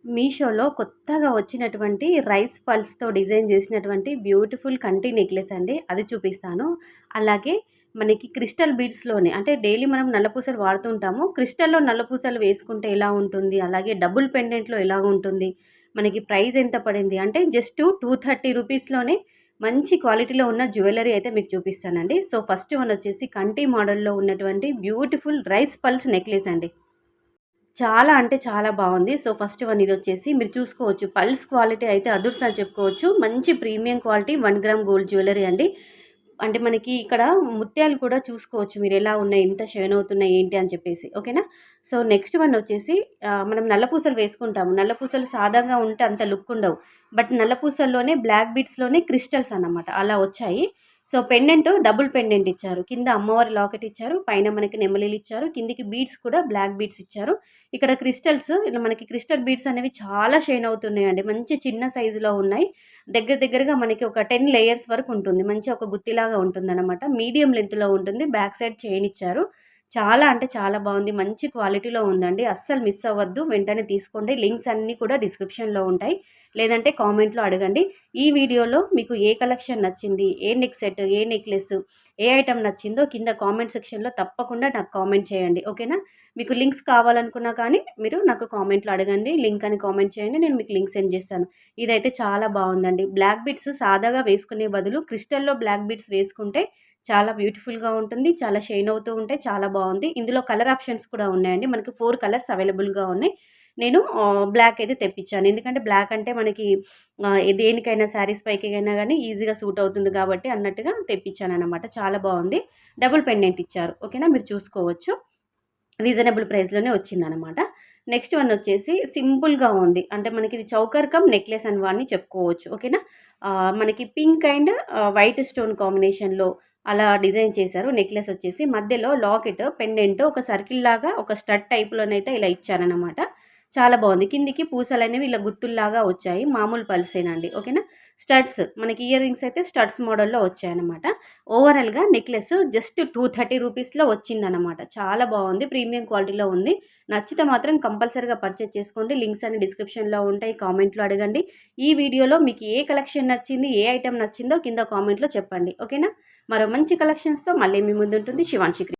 మీషోలో కొత్తగా వచ్చినటువంటి రైస్ పల్స్‌తో డిజైన్ చేసినటువంటి బ్యూటిఫుల్ కంటి నెక్లెస్ అండి. అది చూపిస్తాను. అలాగే మనకి క్రిస్టల్ బీడ్స్‌లోనే అంటే డైలీ మనం నల్లపూసలు వాడుతుంటాము. క్రిస్టల్‌లో నల్లపూసలు వేసుకుంటే ఎలా ఉంటుంది? అలాగే డబుల్ పెండెంట్‌లో ఎలా ఉంటుంది? మనకి ప్రైస్ ఎంత పడింది? అంటే జస్ట్ 230 రూపీస్‌లోనే మంచి క్వాలిటీలో ఉన్న జ్యువెల్లరీ అయితే మీకు చూపిస్తానండి. సో, ఫస్ట్ వన్ వచ్చేసి కంటి మోడల్‌లో ఉన్నటువంటి బ్యూటిఫుల్ రైస్ పల్స్ నెక్లెస్ అండి. చాలా అంటే చాలా బావుంది. సో, ఫస్ట్ వన్ ఇదొచ్చేసి మీరు చూసుకోవచ్చు. పల్స్ క్వాలిటీ అయితే అదుర్స్ అని చెప్పుకోవచ్చు. మంచి premium quality 1 gram gold jewellery అండి. అంటే మనకి ఇక్కడ ముత్యాలు కూడా చూసుకోవచ్చు మీరెలా ఉన్నాయి, ఎంత షైన్ అవుతున్నాయి, ఏంటి అని చెప్పేసి. ఓకేనా? సో, నెక్స్ట్ వన్ వచ్చేసి మనం నల్లపూసలు వేసుకుంటాము. నల్లపూసలు సాదాగా ఉంటే అంత లుక్ ఉండవు. బట్ నల్లపూసల్లోనే బ్లాక్ బీడ్స్‌లోనే క్రిస్టల్స్ అన్నమాట. అలా వచ్చాయి. సో, పెండెంట్ డబుల్ పెండెంట్ ఇచ్చారు. కింద అమ్మవారి లాకెట్ ఇచ్చారు. పైన మనకి నెమలీలు ఇచ్చారు. కిందికి బీడ్స్ కూడా బ్లాక్ బీడ్స్ ఇచ్చారు. ఇక్కడ క్రిస్టల్స్ ఇలా మనకి క్రిస్టల్ బీడ్స్ అనేవి చాలా షైన్ అవుతున్నాయండి. మంచి చిన్న సైజులో ఉన్నాయి. దగ్గరగా మనకి ఒక 10 లేయర్స్ వరకు ఉంటుంది. మంచి ఒక గుత్తిలాగా ఉంటుందన్నమాట. మీడియం లెంగ్త్‌లో ఉంటుంది. బ్యాక్ సైడ్ చైన్ ఇచ్చారు. చాలా అంటే చాలా బాగుంది. మంచి క్వాలిటీలో ఉందండి. అస్సలు మిస్ అవ్వద్దు. వెంటనే తీసుకోండి. లింక్స్ అన్నీ కూడా డిస్క్రిప్షన్‌లో ఉంటాయి. లేదంటే కామెంట్‌లో అడగండి. ఈ వీడియోలో మీకు ఏ కలెక్షన్ నచ్చింది? ఏ నెక్ సెట్, ఏ నెక్లెస్, ఏ ఐటెమ్ నచ్చిందో కింద కామెంట్ సెక్షన్‌లో తప్పకుండా నాకు కామెంట్ చేయండి. ఓకేనా? మీకు లింక్స్ కావాలనుకున్నా కానీ మీరు నాకు కామెంట్‌లో అడగండి. లింక్ అని కామెంట్ చేయండి. నేను మీకు లింక్ సెండ్ చేస్తాను. ఇదైతే చాలా బాగుందండి. బ్లాక్ బీడ్స్ సాదాగా వేసుకునే బదులు క్రిస్టల్‌లో బ్లాక్ బీడ్స్ వేసుకుంటే చాలా బ్యూటిఫుల్‌గా ఉంటుంది. చాలా షైన్ అవుతూ ఉంటాయి. చాలా బాగుంది. ఇందులో కలర్ ఆప్షన్స్ కూడా ఉన్నాయండి. మనకి 4 కలర్స్ అవైలబుల్‌గా ఉన్నాయి. నేను బ్లాక్ అయితే తెప్పించాను. ఎందుకంటే బ్లాక్ అంటే మనకి దేనికైనా శారీస్ పైకైనా గానీ ఈజీగా సూట్ అవుతుంది కాబట్టి అన్నట్టుగా తెప్పించాననమాట. చాలా బాగుంది. డబుల్ పెండెంట్ ఇచ్చారు. ఓకేనా? మీరు చూసుకోవచ్చు. రీజనబుల్ ప్రైస్‌లోనే వచ్చిందనమాట. నెక్స్ట్ వన్ వచ్చేసి సింపుల్‌గా ఉంది. అంటే మనకి ఇది చౌకర్ కమ్ నెక్లెస్ అని చెప్పుకోవచ్చు. ఓకేనా? మనకి పింక్ అండ్ వైట్ స్టోన్ కాంబినేషన్‌లో అలా డిజైన్ చేశారు. నెక్లెస్ వచ్చేసి మధ్యలో లాకెట్, పెండెంట్ ఒక సర్కిల్ లాగా ఒక స్టడ్ టైప్‌లోనైతే ఇలా ఇచ్చారనమాట. చాలా బాగుంది. కిందికి పూసలనేవి ఇలా గుత్తుల్లాగా వచ్చాయి. మామూలు పల్సేనండి. ఓకేనా? స్టడ్స్ మనకి ఇయర్ రింగ్స్ అయితే స్టడ్స్ మోడల్‌లో వచ్చాయన్నమాట. ఓవరాల్‌గా నెక్లెస్ జస్ట్ 230 రూపీస్‌లో వచ్చిందనమాట. చాలా బాగుంది. ప్రీమియం క్వాలిటీలో ఉంది. నచ్చితే మాత్రం కంపల్సరీగా పర్చేజ్ చేసుకోండి. లింక్స్ అన్ని డిస్క్రిప్షన్‌లో ఉంటాయి. కామెంట్‌లో అడగండి. ఈ వీడియోలో మీకు ఏ కలెక్షన్ నచ్చింది, ఏ ఐటెమ్ నచ్చిందో కింద కామెంట్‌లో చెప్పండి. ఓకేనా? మరో మంచి కలెక్షన్స్‌తో మళ్ళీ మీ ముందుంటుంది శివాన్షి.